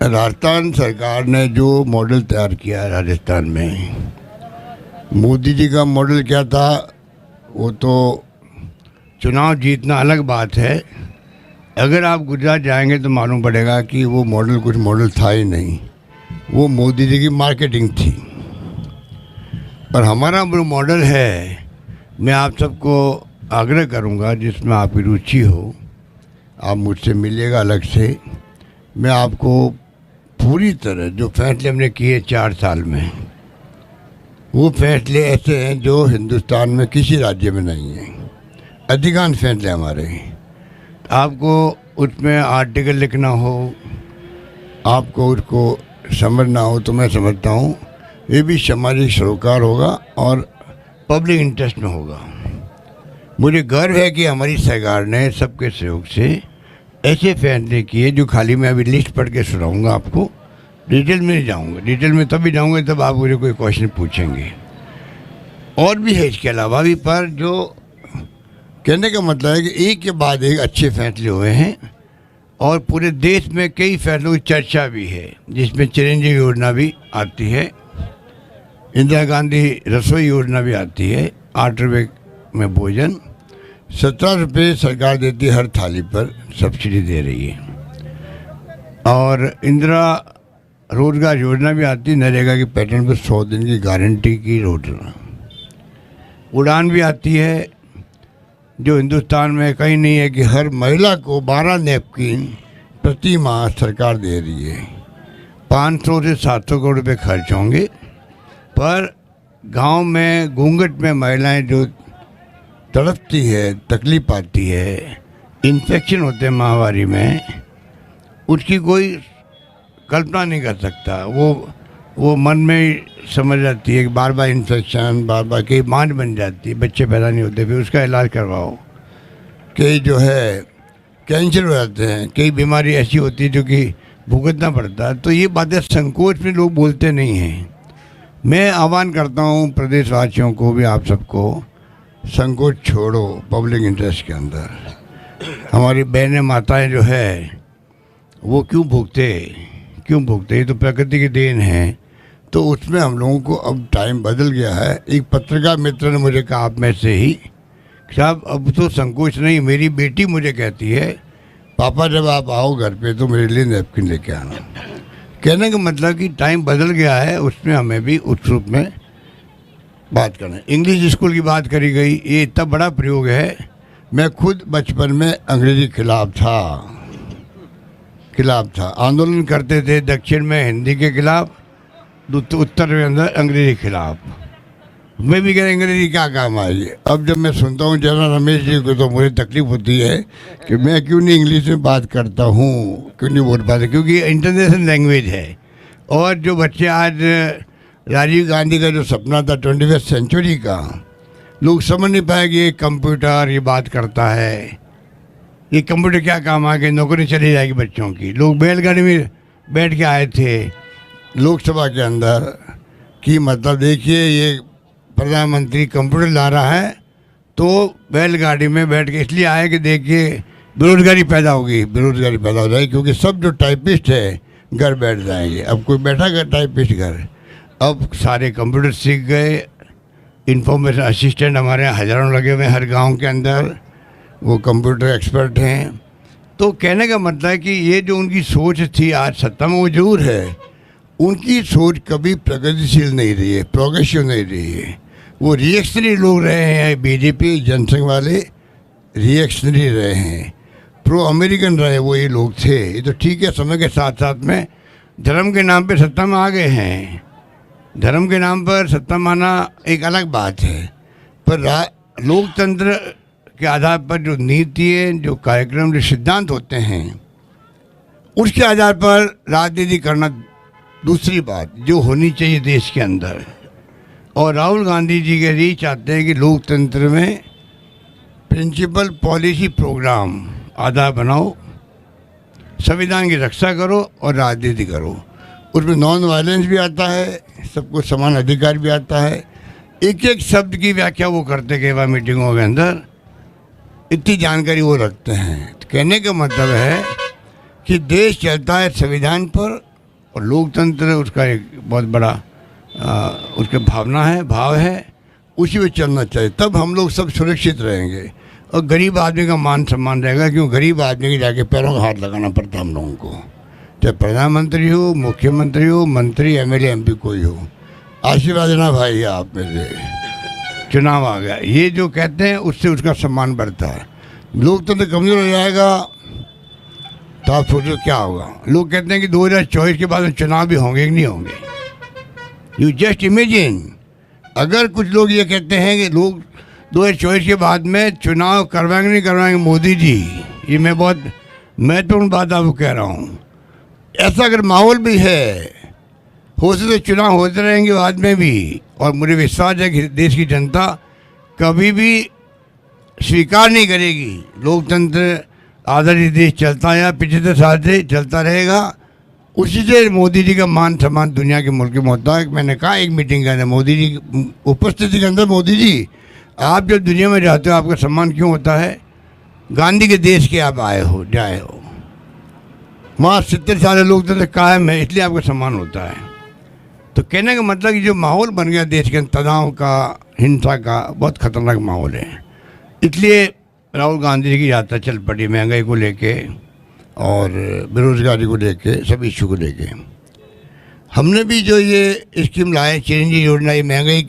राजस्थान सरकार ने जो मॉडल तैयार किया है राजस्थान में, मोदी जी का मॉडल क्या था, वो तो चुनाव जीतना अलग बात है। अगर आप गुजरात जाएंगे तो मालूम पड़ेगा कि वो मॉडल कुछ मॉडल था ही नहीं, वो मोदी जी की मार्केटिंग थी। और हमारा जो मॉडल है, मैं आप सबको आग्रह करूंगा, जिसमें आपकी रुचि हो, आप मुझसे मिलिएगा अलग से। मैं आपको पूरी तरह जो फैसले हमने किए 4 साल में, वो फैसले ऐसे हैं जो हिंदुस्तान में किसी राज्य में नहीं हैं। अधिकांश फैसले हमारे हैं। आपको उसमें आर्टिकल लिखना हो, आपको उसको समझना हो, तो मैं समझता हूँ ये भी सामाजिक सरोकार होगा और पब्लिक इंटरेस्ट में होगा। मुझे गर्व है कि हमारी सरकार ने सबके सहयोग से ऐसे फैसले किए जो खाली मैं अभी लिस्ट पढ़ के सुनाऊंगा आपको, डिटेल में नहीं जाऊंगा। डिटेल में तभी जाऊंगा तब आप मुझे कोई क्वेश्चन पूछेंगे। और भी है इसके अलावा भी, पर जो कहने का मतलब है कि एक के बाद एक अच्छे फैसले हुए हैं और पूरे देश में कई फैसलों की चर्चा भी है, जिसमें चिरंजीवी योजना भी आती है, इंदिरा गांधी रसोई योजना भी आती है, 8 रुपये में भोजन, 17 रुपये सरकार देती है हर थाली पर, सब्सिडी दे रही है। और इंदिरा रोजगार योजना भी आती है, नरेगा के पैटर्न पर 100 दिन की गारंटी की रोजगार। उड़ान भी आती है, जो हिंदुस्तान में कहीं नहीं है, कि हर महिला को 12 नैपकिन प्रति माह सरकार दे रही है। 500 से 700 करोड़ रुपये खर्च होंगे, पर गांव में घूंघट में महिलाएं जो तड़पती है, तकलीफ आती है, इन्फेक्शन होते हैं महामारी में, उसकी कोई कल्पना नहीं कर सकता। वो मन में ही समझ जाती है कि बार बार इन्फेक्शन, बार बार कई मांझ बन जाती है, बच्चे पैदा नहीं होते, फिर उसका इलाज करवाओ। कई जो है कैंसर हो जाते हैं, कई बीमारी ऐसी होती है जो कि भुगतना पड़ता है। तो ये बातें संकोच में लोग बोलते नहीं हैं। मैं आह्वान करता हूँ प्रदेशवासियों को भी, आप सबको, संकोच छोड़ो पब्लिक इंटरेस्ट के अंदर। हमारी बहनें माताएं जो है वो क्यों भुगते, ये तो प्रकृति की देन है। तो उसमें हम लोगों को अब टाइम बदल गया है। एक पत्रकार मित्र ने मुझे कहा आप में से ही, साहब अब तो संकोच नहीं। मेरी बेटी मुझे कहती है, पापा जब आप आओ घर पे तो मेरे लिए नैपकिन लेके आना। कहने का मतलब कि टाइम बदल गया है, उसमें हमें भी उस रूप में बात करना है। इंग्लिश स्कूल की बात करी गई, ये इतना बड़ा प्रयोग है। मैं खुद बचपन में अंग्रेजी खिलाफ था, आंदोलन करते थे दक्षिण में हिंदी के खिलाफ, उत्तर में अंदर अंग्रेजी खिलाफ। मैं भी कह अंग्रेजी क्या काम आई। अब जब मैं सुनता हूँ जनरल रमेश जी को तो मुझे तकलीफ होती है कि मैं क्यों नहीं इंग्लिश में बात करता हूँ, क्यों नहीं बोल पाता, क्योंकि इंटरनेशनल लैंग्वेज है। और जो बच्चे आज राजीव गांधी का जो सपना था 21वीं सेंचुरी का, लोग समझ नहीं पाए कि ये कंप्यूटर ये बात करता है, ये कंप्यूटर क्या काम आ गया, नौकरी चली जाएगी बच्चों की। लोग बैलगाड़ी में बैठ के आए थे लोकसभा के अंदर, कि मतलब देखिए ये प्रधानमंत्री कंप्यूटर ला रहा है, तो बैलगाड़ी में बैठ के इसलिए आए कि देखिए बेरोजगारी पैदा हो जाएगी, क्योंकि सब जो टाइपिस्ट है घर बैठ जाएंगे। अब कोई बैठा कर टाइपिस्ट घर, अब सारे कंप्यूटर सीख गए। इंफॉर्मेशन असिस्टेंट हमारे यहाँ हज़ारों लगे हुए हैं हर गांव के अंदर, वो कंप्यूटर एक्सपर्ट हैं। तो कहने का मतलब है कि ये जो उनकी सोच थी आज सत्ता में, वो जरूर है, उनकी सोच कभी प्रगतिशील नहीं रही है, प्रोग्रेसिव नहीं रही है। वो रिएक्शनरी लोग रहे हैं। बीजेपी जनसंघ वाले रिएक्शनरी रहे हैं, प्रो अमेरिकन रहे, वो ये लोग थे। ये तो ठीक है, समय के साथ साथ में धर्म के नाम पे सत्ता में आ गए हैं। धर्म के नाम पर सत्ता माना एक अलग बात है, पर लोकतंत्र के आधार पर जो नीति है, जो कार्यक्रम, जो सिद्धांत होते हैं, उसके आधार पर राजनीति करना दूसरी बात जो होनी चाहिए देश के अंदर। और राहुल गांधी जी के लिए चाहते हैं कि लोकतंत्र में प्रिंसिपल, पॉलिसी, प्रोग्राम आधार बनाओ, संविधान की रक्षा करो और राजनीति करो। उसमें नॉन वायलेंस भी आता है, सबको समान अधिकार भी आता है। एक एक शब्द की व्याख्या वो करते कई बार मीटिंगों के अंदर, इतनी जानकारी वो रखते हैं। तो कहने का मतलब है कि देश चलता है संविधान पर और लोकतंत्र उसका एक बहुत बड़ा उसके भावना है, भाव है, उसी में चलना चाहिए, तब हम लोग सब सुरक्षित रहेंगे और गरीब आदमी का मान सम्मान रहेगा। क्यों गरीब आदमी के जाके पैरों का हाथ लगाना पड़ता हम लोगों को, चाहे प्रधानमंत्री हो, मुख्यमंत्री हो, मंत्री, एमएलए, एमपी कोई हो। आशीर्वाद देना भाई आप मेरे, चुनाव आ गया, ये जो कहते हैं उससे उसका सम्मान बढ़ता है। लोकतंत्र कमज़ोर हो जाएगा तो आप सोचो क्या होगा। लोग कहते हैं कि 2024 के बाद चुनाव भी होंगे कि नहीं होंगे। यू जस्ट इमेजिन, अगर कुछ लोग ये कहते हैं कि लोग 2024 के बाद में चुनाव करवाएंगे नहीं करवाएंगे मोदी जी, ये मैं बहुत महत्वपूर्ण बात आपको कह रहा हूँ। ऐसा अगर माहौल भी है, हो सके तो चुनाव होते रहेंगे बाद में भी, और मुझे विश्वास है कि देश की जनता कभी भी स्वीकार नहीं करेगी। लोकतंत्र आधारित देश चलता है, 75 साल से चलता रहेगा। उसी से मोदी जी का मान सम्मान दुनिया के मुल्क में होता है। मैंने कहा एक मीटिंग के अंदर मोदी जी की उपस्थिति के अंदर, मोदी जी आप जब दुनिया में जाते हो आपका सम्मान क्यों होता है? गांधी के देश के आप आए हो, जाए हो, वहाँ 70 साल लोकतंत्र कायम है, इसलिए आपका सम्मान होता है। तो कहने का मतलब कि जो माहौल बन गया देश के तनाव का, हिंसा का, बहुत खतरनाक माहौल है। इसलिए राहुल गांधी जी की यात्रा चल पड़ी महंगाई को लेके और बेरोजगारी को लेके, सब इशू को लेके। हमने भी जो ये स्कीम लाए, चिरंजीवी योजना, ये महंगाई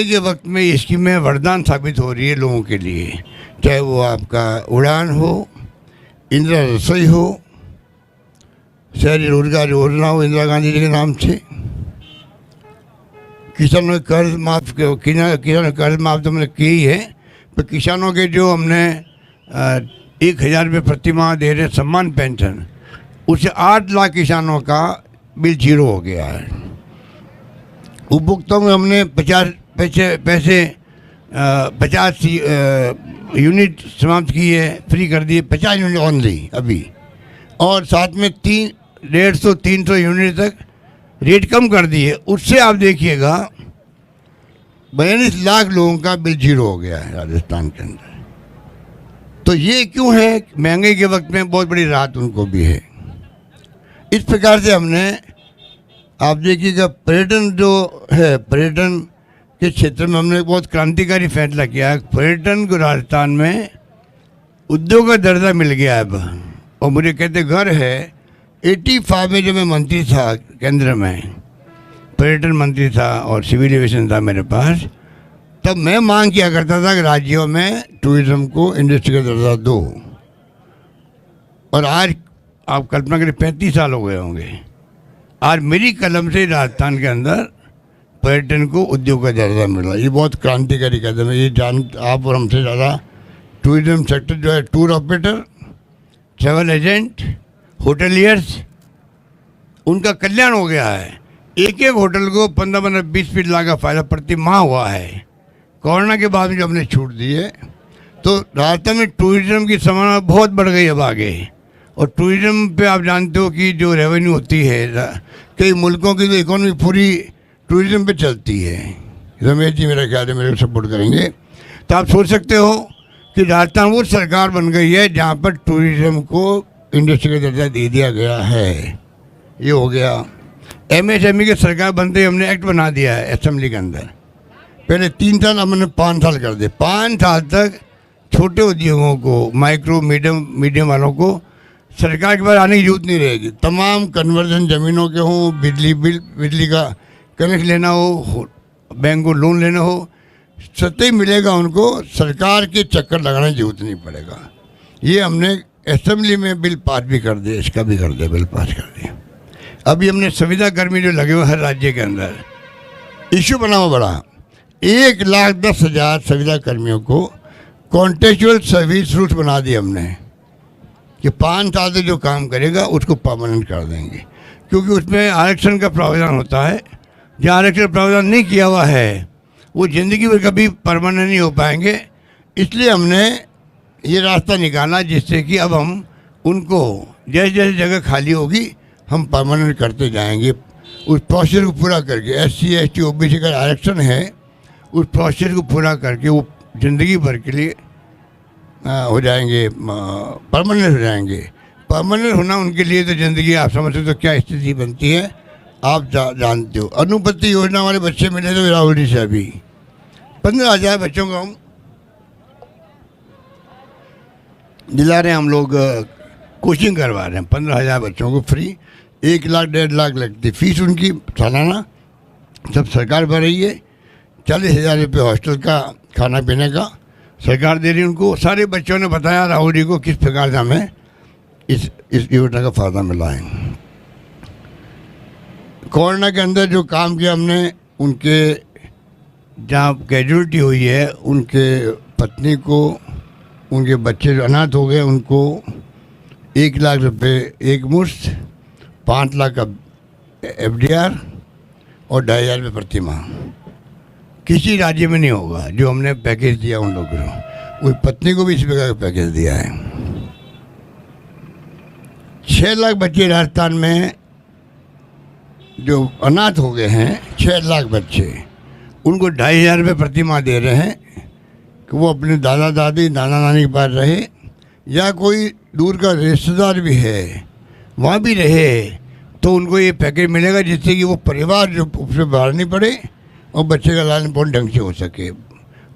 के वक्त में ये स्कीमें वरदान साबित हो रही है लोगों के लिए। चाहे वो आपका उड़ान हो, इंदिरा रसोई हो, शहरी रोजगार योजना हो इंदिरा गांधी जी के नाम से, किसानों के कर्ज माफ, किसानों कर्ज माफ तो हमने किए ही है, पर किसानों के जो हमने 1000 रुपये प्रति माह दे रहे सम्मान पेंशन, उससे 8 लाख किसानों का बिल जीरो हो गया है। उपभोक्ताओं में हमने 50 यूनिट समाप्त की है, फ्री कर दिए, 50 यूनिट ऑनली अभी, और साथ में 150-300 यूनिट तक रेट कम कर दिए। उससे आप देखिएगा 42 लाख लोगों का बिल जीरो हो गया है राजस्थान के अंदर। तो ये क्यों है? महंगाई के वक्त में बहुत बड़ी राहत उनको भी है। इस प्रकार से हमने, आप देखिएगा पर्यटन जो है, पर्यटन के क्षेत्र में हमने बहुत क्रांतिकारी फैसला किया है। पर्यटन को राजस्थान में उद्योग का दर्जा मिल गया है अब। और मुझे कहते घर है 85 में जब मैं मंत्री था केंद्र में, पर्यटन मंत्री था और सिविल एविएशन था मेरे पास, तब मैं मांग किया करता था कि राज्यों में टूरिज्म को इंडस्ट्री का दर्जा दो। और आज आप कल्पना करें 35 साल हो गए होंगे, आज मेरी कलम से राजस्थान के अंदर पर्यटन को उद्योग का दर्जा मिल रहा है। ये बहुत क्रांतिकारी कदम है। ये जान आप और हमसे ज़्यादा टूरिज्म सेक्टर जो है, tour operator, travel agent, hoteliers, उनका कल्याण हो गया है। एक होटल को 15-20 लाख का फायदा प्रति माह हुआ है। कोरोना के बाद में जो हमने छूट दी है, तो राजस्थान में टूरिज्म की संभावना बहुत बढ़ गई अब आगे। और टूरिज्म पे आप जानते हो कि जो रेवेन्यू होती है, कई मुल्कों की तो इकोनॉमी पूरी टूरिज्म पे चलती है। रमेश जी मेरा ख्याल है मेरे को सपोर्ट करेंगे। तो आप सोच सकते हो कि राजस्थान वो सरकार बन गई है जहाँ पर टूरिज्म को इंडस्ट्री का दर्जा दे दिया गया है। ये हो गया। एमएसएमई की सरकार बनते ही हमने एक्ट बना दिया है असेंबली के अंदर। पहले 3 साल, हमने 5 साल कर दिए। 5 साल तक छोटे उद्योगों को, माइक्रो मीडियम वालों को सरकार के पास आने की जरूरत नहीं रहेगी। तमाम कन्वर्जन ज़मीनों के हों, बिजली का कनेक्ट लेना हो, बैंक को लोन लेना हो, सतही मिलेगा उनको, सरकार के चक्कर लगाने की जरूरत नहीं पड़ेगा। ये हमने असेंबली में बिल पास भी कर दिया, इसका भी कर दिया, बिल पास कर दिया। अभी हमने सुविधा कर्मी जो लगे हुए हर राज्य के अंदर, इशू बना हुआ बड़ा, 1,10,000 सुविधा कर्मियों को कॉन्ट्रेक्चुअल सर्विस रूट बना दिए हमने कि 5 साल से जो काम करेगा उसको परमानेंट कर देंगे। क्योंकि उसमें आरक्षण का प्रावधान होता है। जहाँ आरक्षण प्रावधान नहीं किया हुआ है वो ज़िंदगी भर कभी परमानेंट नहीं हो पाएंगे। इसलिए हमने ये रास्ता निकाला जिससे कि अब हम उनको जैसे जैसे जगह खाली होगी हम परमानेंट करते जाएंगे। उस प्रोसेस को पूरा करके, SC ST OBC का आरक्षण है, उस प्रोसेस को पूरा करके वो ज़िंदगी भर के लिए हो जाएंगे, परमानेंट हो जाएंगे। परमानेंट होना उनके लिए तो ज़िंदगी आप समझ सकते हो क्या स्थिति बनती है, आप जानते हो। अनुपति योजना वाले बच्चे मिले थे राहुल जी से, अभी 15,000 बच्चों को हम दिला रहे हैं, हम लोग कोचिंग करवा रहे हैं 15,000 बच्चों को फ्री। 1 लाख 1.5 लाख लगती फीस उनकी सालाना, सब सरकार भर रही है। 40,000 रुपये हॉस्टल का खाना पीने का सरकार दे रही है उनको। सारे बच्चों ने बताया राहुल जी को किस प्रकार से हमें इस योजना का फ़ायदा मिला है। कोरोना के अंदर जो काम किया हमने, उनके जहाँ कैजुअलिटी हुई है, उनके पत्नी को, उनके बच्चे जो अनाथ हो गए उनको 1 लाख रुपए एक मुश्त, 5 लाख का FDR और 2,500 रुपये प्रति माह। किसी राज्य में नहीं होगा जो हमने पैकेज दिया उन लोगों को। उस पत्नी को भी इस प्रकार का पैकेज दिया है। 6 लाख बच्चे राजस्थान में जो अनाथ हो गए हैं, 6 लाख बच्चे, उनको 2,500 रुपये प्रति माह दे रहे हैं कि वो अपने दादा दादी नाना नानी के पास रहे, या कोई दूर का रिश्तेदार भी है वहाँ भी रहे, तो उनको ये पैकेज मिलेगा जिससे कि वो परिवार जो उससे बाहर नहीं पड़े और बच्चे का लालन पालन ढंग से हो सके।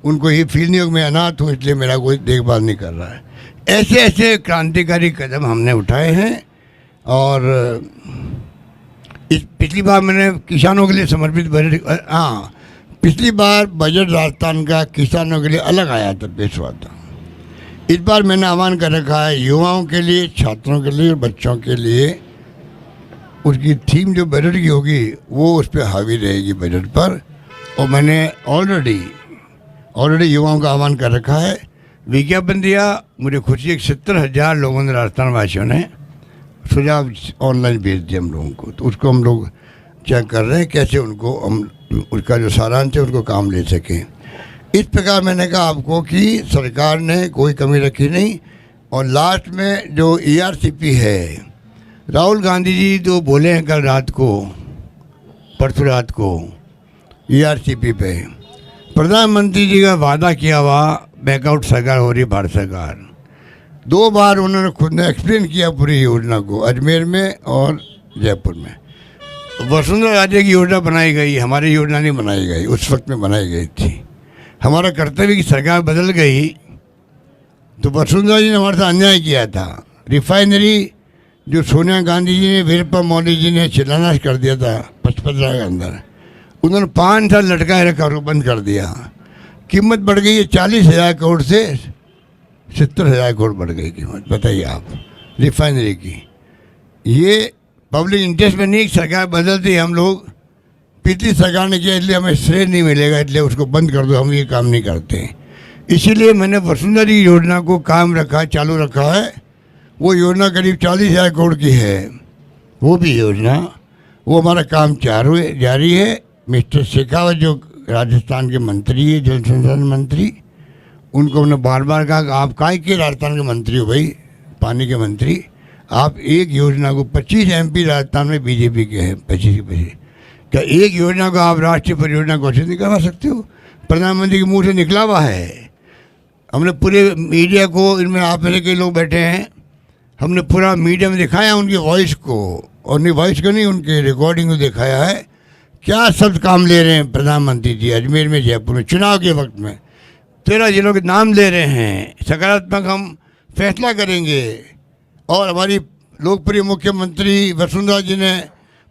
उनको ये फील नहीं हो कि मैं अनाथ हूँ इसलिए मेरा कोई देखभाल नहीं कर रहा है। ऐसे ऐसे क्रांतिकारी कदम हमने उठाए हैं। और इस पिछली बार मैंने किसानों के लिए समर्पित बजट, हाँ पिछली बार बजट राजस्थान का किसानों के लिए अलग आया था, पेश हुआ था। इस बार मैंने आह्वान कर रखा है युवाओं के लिए, छात्रों के लिए, बच्चों के लिए। उसकी थीम जो बजट की होगी वो उस पर हावी रहेगी बजट पर। और मैंने ऑलरेडी युवाओं का आह्वान कर रखा है, विज्ञापन दिया। मुझे खुशी है कि 70,000 लोगों ने, राजस्थान वासियों ने सुझाव ऑनलाइन भेज दिए हम लोगों को। तो उसको हम लोग चेक कर रहे हैं कैसे उनको हम उसका जो सारांश है उनको काम ले सकें। इस प्रकार मैंने कहा आपको कि सरकार ने कोई कमी रखी नहीं। और लास्ट में जो ERCP है, राहुल गांधी जी जो बोले हैं कल रात को, परसों रात को ERCP पे, प्रधानमंत्री जी का वादा किया हुआ बैकआउट सरकार हो रही है भारत सरकार। 2 बार उन्होंने खुद ने एक्सप्लेन किया पूरी योजना को, अजमेर में और जयपुर में। वसुंधरा राजे की योजना बनाई गई, हमारी योजना नहीं बनाई गई, उस वक्त में बनाई गई थी। हमारा कर्तव्य की सरकार बदल गई तो वसुंधरा जी ने हमारे साथ अन्याय किया था। रिफाइनरी जो सोनिया गांधी जी ने, वीरप्पा मोदी जी ने शिलान्यास कर दिया था 55 के अंदर, उन्होंने 5 साल लटकाए रखा और बंद कर दिया। कीमत बढ़ गई है 40,000 करोड़ से 70,000 करोड़ बढ़ गई कीमत, बताइए आप रिफाइनरी की। ये पब्लिक इंटरेस्ट में नहीं, सरकार बदलती है, हम लोग पिछली सरकार ने किया इसलिए हमें श्रेय नहीं मिलेगा, इसलिए उसको बंद कर दो, हम ये काम नहीं करते। इसीलिए मैंने वसुंधरा योजना को कायम रखा, चालू रखा है। वो योजना करीब 40,000 करोड़ की है, वो भी योजना, वो हमारा काम जारी है। मिस्टर शेखावत जो राजस्थान के मंत्री है, जल संसाधन मंत्री, उनको हमने बार बार कहा कि आप काहे के राजस्थान के मंत्री हो भाई, पानी के मंत्री, आप एक योजना को 25 MP राजस्थान में BJP के हैं, 25 के 25, क्या एक योजना को आप राष्ट्रीय परियोजना घोषित नहीं करवा सकते हो? प्रधानमंत्री के मुंह से निकला हुआ है। हमने पूरे मीडिया को, इनमें आप मेरे कई लोग बैठे हैं, हमने पूरा मीडिया में दिखाया उनकी वॉइस को, और नहीं वॉइस को नहीं, उनके रिकॉर्डिंग को दिखाया है क्या सब काम ले रहे हैं प्रधानमंत्री जी। अजमेर में, जयपुर में, चुनाव के वक्त में 13 जिलों के नाम ले रहे हैं। सकारात्मक हम फैसला करेंगे। और हमारी लोकप्रिय मुख्यमंत्री वसुंधरा जी ने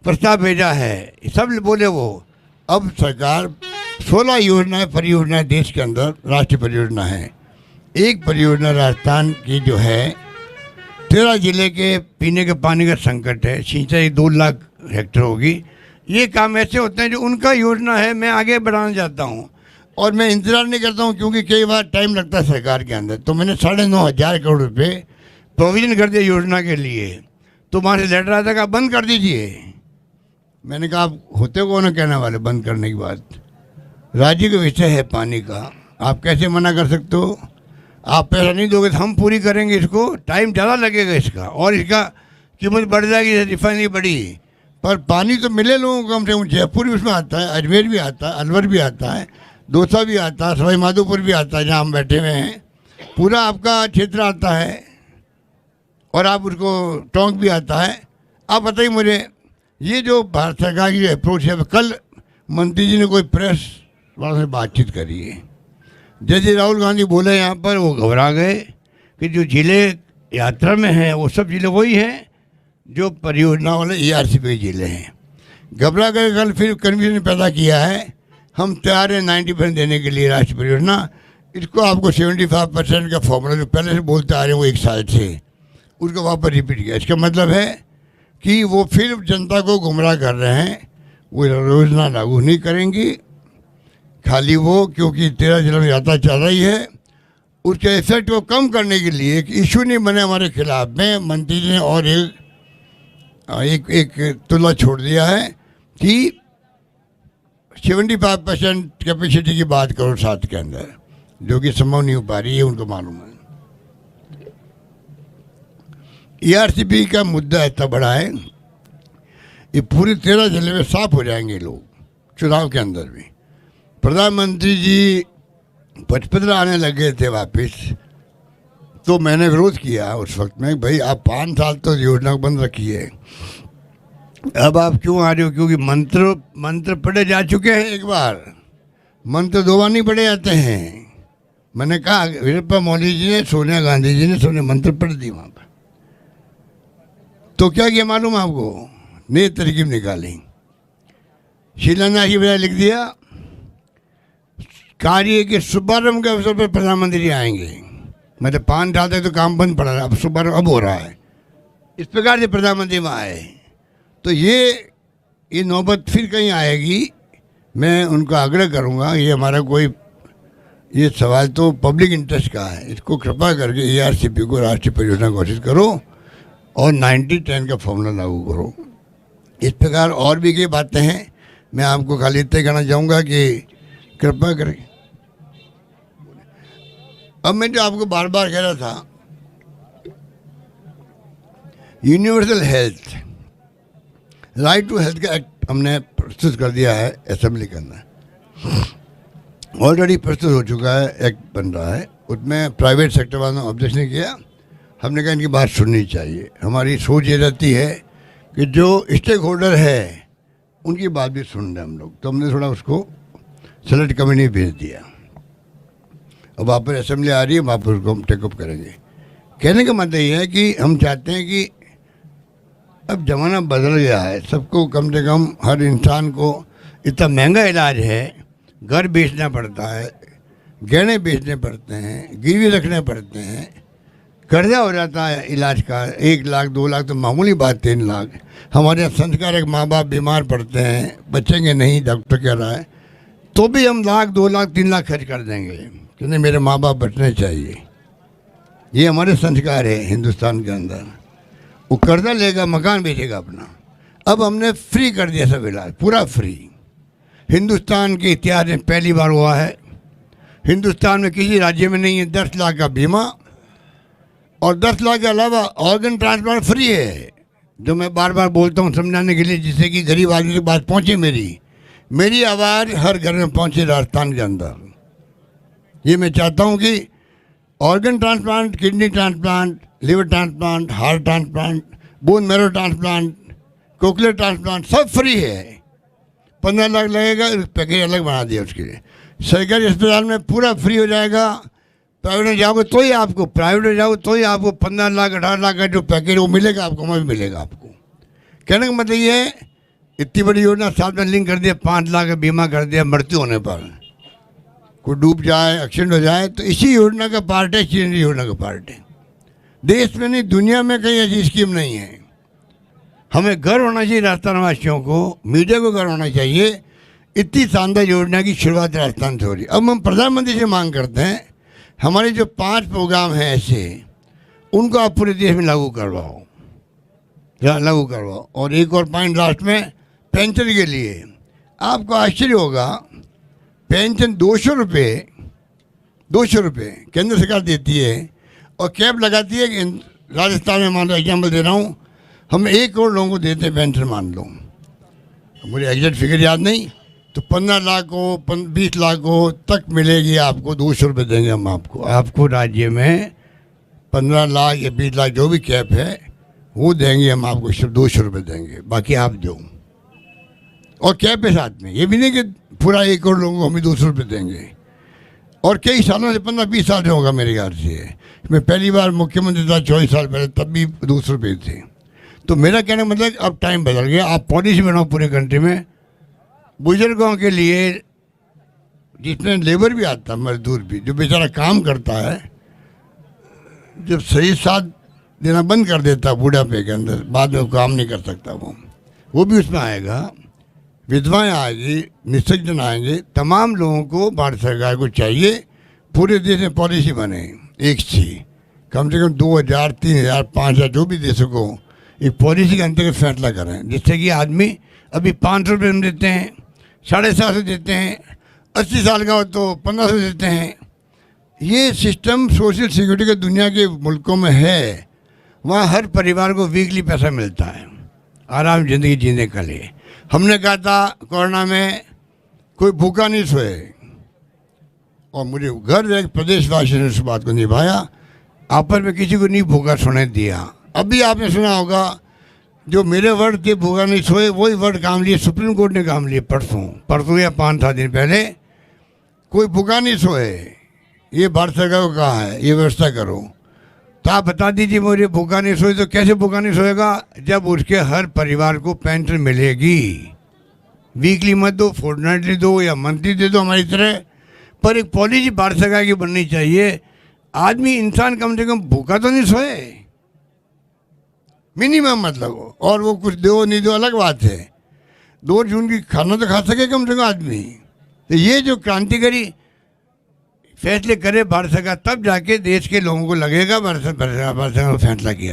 प्रस्ताव भेजा है, सब बोले वो। अब सरकार 16 योजनाएं, परियोजनाएं देश के अंदर राष्ट्रीय परियोजना है। एक परियोजना राजस्थान की जो है 13 जिले के पीने के पानी का संकट है, सिंचाई 2 लाख हेक्टेयर होगी। ये काम ऐसे होते हैं जो उनका योजना है, मैं आगे बढ़ाना चाहता हूँ और मैं इंतज़ार नहीं करता हूँ, क्योंकि कई बार टाइम लगता है सरकार के अंदर। तो मैंने 9,500 करोड़ रुपये प्रोविज़न कर दिया योजना के लिए। तो वहाँ से लेटर आता कि बंद कर दीजिए। मैंने कहा आप होते कौन कहने वाले बंद करने की बात? राज्य का विषय है पानी का, आप कैसे मना कर सकते हो? आप पैसा नहीं दोगे तो हम पूरी करेंगे इसको, टाइम ज़्यादा लगेगा इसका, और इसका कीमत बढ़ जाएगी, रिफाइनरी बढ़ी, पर पानी तो मिले लोगों को कम से कम। जयपुर भी उसमें आता है, अजमेर भी आता है, अलवर भी आता है, दौसा भी आता है, सवाई माधोपुर भी आता है, जहाँ हम बैठे हुए हैं, पूरा आपका क्षेत्र आता है। और आप उसको टोंक भी आता है। आप बताइए मुझे, ये जो भारत सरकार की अप्रोच है, कल मंत्री जी ने कोई प्रेस वालों से बातचीत करी है, जैसे राहुल गांधी बोले यहाँ पर, वो घबरा गए कि जो जिले यात्रा में हैं वो सब जिले वही हैं जो परियोजना वाले ERCP के जिले हैं। घबरा गए, कल फिर कन्फ्यूजन पैदा किया है। हम तैयार हैं 90% देने के लिए राष्ट्रीय परियोजना। इसको आपको 75% का फॉर्मूला जो पहले से बोलते आ रहे हैं वो 1 साल से, उसको वापस रिपीट किया। इसका मतलब है कि वो फिर जनता को गुमराह कर रहे हैं। वो योजना लागू नहीं करेंगी, खाली वो, क्योंकि 13 जिलों में यात्रा चल रही है, उसके इफेक्ट को कम करने के लिए एक इशू नहीं बने हमारे खिलाफ में। मंत्री जी ने और एक तुला छोड़ दिया है कि 75% कैपेसिटी की बात करो 7 के अंदर, जो कि संभव नहीं हो पा रही है, उनको मालूम है। ERCP का मुद्दा इतना बड़ा है, ये पूरे 13 जिले में साफ हो जाएंगे लोग चुनाव के अंदर भी। प्रधानमंत्री जी पचपदरा आने लगे थे वापस, तो मैंने विरोध किया उस वक्त में, भाई आप 5 साल तो योजना को बंद रखी है, अब आप क्यों आ रहे हो? क्योंकि मंत्र पढ़े जा चुके हैं एक बार, मंत्र 2 बार नहीं पढ़े जाते हैं। मैंने कहा वीरप्पा मोदी जी ने, सोनिया गांधी जी ने सोने मंत्र पढ़ दी वहाँ पर, तो क्या किया मालूम आपको? नई तरकीब निकाली, शिलान्यास की बजाय लिख दिया कार्य के शुभारंभ के अवसर पर प्रधानमंत्री आएंगे। मतलब 5 साल तक तो काम बंद पड़ा रहा, अब शुभारंभ अब हो रहा है, इस प्रकार से प्रधानमंत्री वहाँ आए। तो ये नौबत फिर कहीं आएगी। मैं उनका आग्रह करूँगा, ये हमारा कोई, ये सवाल तो पब्लिक इंटरेस्ट का है, इसको कृपा करके ERCP को राष्ट्रीय परियोजना घोषित करो और 90-10 का फॉर्मूला लागू करो। इस प्रकार और भी कई बातें हैं, मैं आपको खाली इतना कहना चाहूँगा कि कृपया करें। अब मैं जो आपको बार बार कह रहा था, universal health, right to health का एक्ट हमने प्रस्तुत कर दिया है असेंबली के अंदर, ऑलरेडी प्रस्तुत हो चुका है, एक्ट बन रहा है। उसमें प्राइवेट सेक्टर वालों ने ऑब्जेक्शन नहीं किया, हमने कहा इनकी बात सुननी चाहिए। हमारी सोच ये रहती है कि जो स्टेक होल्डर है उनकी बात भी सुन रहे हम लोग, तो हमने थोड़ा उसको सेलेक्ट कमेटी भेज दिया। अब वापस असेंबली आ रही है, वापस उसको हम टेकअप करेंगे। कहने का मतलब ये है कि हम चाहते हैं कि अब ज़माना बदल गया है, सबको कम से कम हर इंसान को, इतना महंगा इलाज है, घर बेचना पड़ता है, गहने बेचने पड़ते हैं, गिरवी रखने पड़ते हैं, कर्जा हो जाता है इलाज का, 1 लाख 2 लाख तो मामूली बात, 3 लाख। हमारे यहाँ संस्कार, एक माँ बाप बीमार पड़ते हैं, बचेंगे नहीं, डॉक्टर कह रहा है, तो भी हम 1 लाख 2 लाख 3 लाख खर्च कर देंगे कि नहीं मेरे माँ बाप बचने चाहिए। ये हमारे संस्कार है हिंदुस्तान के अंदर। वो कर्जा लेगा, मकान बेचेगा अपना। अब हमने फ्री कर दिया सब इलाज, पूरा फ्री। हिंदुस्तान के इतिहास में पहली बार हुआ है, हिंदुस्तान में किसी राज्य में नहीं है 10 लाख का बीमा, और 10 लाख के अलावा ऑर्गन ट्रांसप्लांट फ्री है, जो मैं बार बार बोलता हूँ समझाने के लिए, जिससे कि गरीब आदमी की बात पहुँचे, मेरी आवाज़ हर घर में पहुँचे राजस्थान के अंदर। ये मैं चाहता हूँ कि organ transplant, kidney transplant, liver transplant, heart transplant, bone marrow transplant, cochlear transplant सब फ्री है। 15 लाख लगेगा, पैकेज अलग बना दिया उसके लिए। सरकारी अस्पताल में पूरा फ्री हो जाएगा। प्राइवेट में जाओगे तो ही आपको, 15 लाख 18 लाख का जो पैकेज वो मिलेगा आपको, वहाँ भी मिलेगा आपको। कहने का मतलब ये है, इतनी बड़ी योजना साथ में लिंक कर दिया, 5 लाख का बीमा कर दिया, मृत्यु होने पर कोई डूब जाए, एक्सीडेंट हो जाए, तो इसी योजना का पार्ट है, चिरंजीवी योजना का पार्ट है। देश में नहीं, दुनिया में कहीं ऐसी स्कीम नहीं है। हमें गर्व होना चाहिए राजस्थान वासियों को, मीडिया को गर्व होना चाहिए, इतनी शानदार योजना की शुरुआत राजस्थान से हो रही। अब हम प्रधानमंत्री से मांग करते हैं, हमारे जो 5 प्रोग्राम हैं ऐसे, उनको आप पूरे देश में लागू करवाओ। और एक और पॉइंट लास्ट में, पेंशन के लिए आपको आश्चर्य होगा, पेंशन 200 रुपये केंद्र सरकार देती है और कैप लगाती है कि राजस्थान में, मान लो एग्जाम्पल दे रहा हूँ, हम 1 करोड़ लोगों को देते हैं पेंशन, मान लो, मुझे एग्जैक्ट फिगर याद नहीं, तो 15 लाख को 20 लाख को तक मिलेगी आपको, 200 रुपये देंगे हम आपको। आपको राज्य में 15 लाख या 20 लाख जो भी कैप है वो देंगे, हम आपको सिर्फ 200 रुपये देंगे, बाकी आप दो। और कैप के साथ में ये भी नहीं कि पूरा 1 करोड़ लोगों को हम ही 200 रुपये देंगे। और कई सालों से 15-20 साल से होगा मेरे ख्याल से। मैं पहली बार मुख्यमंत्री था 24 साल पहले, तब भी 200 रुपये थे। तो मेरा कहने का मतलब अब टाइम बदल गया, आप पॉलिसी बनाओ पूरे कंट्री में बुजुर्गों के लिए, जिसमें लेबर भी आता, मजदूर भी, जो बेचारा काम करता है, जब सही साथ देना बंद कर देता बुढ़ापे के अंदर, बाद में काम नहीं कर सकता वो भी उसमें आएगा। विधवाएं आएगी, निःसज्जन आएंगे, तमाम लोगों को भारत सरकार को चाहिए पूरे देश में पॉलिसी बने एक सी, कम से कम 2000, 3000, 5000 जो भी देशों को एक पॉलिसी के अंतर्गत फैसला करें, जिससे कि आदमी अभी 500 रुपये में देते हैं, 750 देते हैं, 80 साल का हो तो 1500 देते हैं। ये सिस्टम सोशल सिक्योरिटी के दुनिया के मुल्कों में है, वहाँ हर परिवार को वीकली पैसा मिलता है आराम ज़िंदगी जीने के लिए। हमने कहा था कोरोना में कोई भूखा नहीं सोए, और मुझे गर्व है प्रदेशवासियों ने उस बात को निभाया, आपस में किसी को नहीं भूखा सोने दिया। अभी आपने सुना होगा जो मेरे वर्ड थे भूखा नहीं सोए, वही वर्ड काम लिए सुप्रीम कोर्ट ने काम लिए परसों या 5-7 दिन पहले, कोई भूखा नहीं सोए, ये भारत सरकार को कहा है ये व्यवस्था करो। तो आप बता दीजिए मुझे भूखा नहीं सोए तो कैसे भूखा नहीं सोएगा, जब उसके हर परिवार को पेंशन मिलेगी। वीकली मत दो, फोर्टनाइटली दो या मंथली दे दो हमारी तरह, पर एक पॉलिसी भारत सरकार की बननी चाहिए। आदमी इंसान कम से कम भूखा तो नहीं सोए, मिनिमम मतलब। और वो कुछ दो नहीं दो अलग बात है, 2 जून की खाना तो खा सके कम से कम आदमी। तो ये जो क्रांतिकारी फैसले करे भारत सरकार, तब जाके देश के लोगों को लगेगा भारत सरकार ने फैसला किया।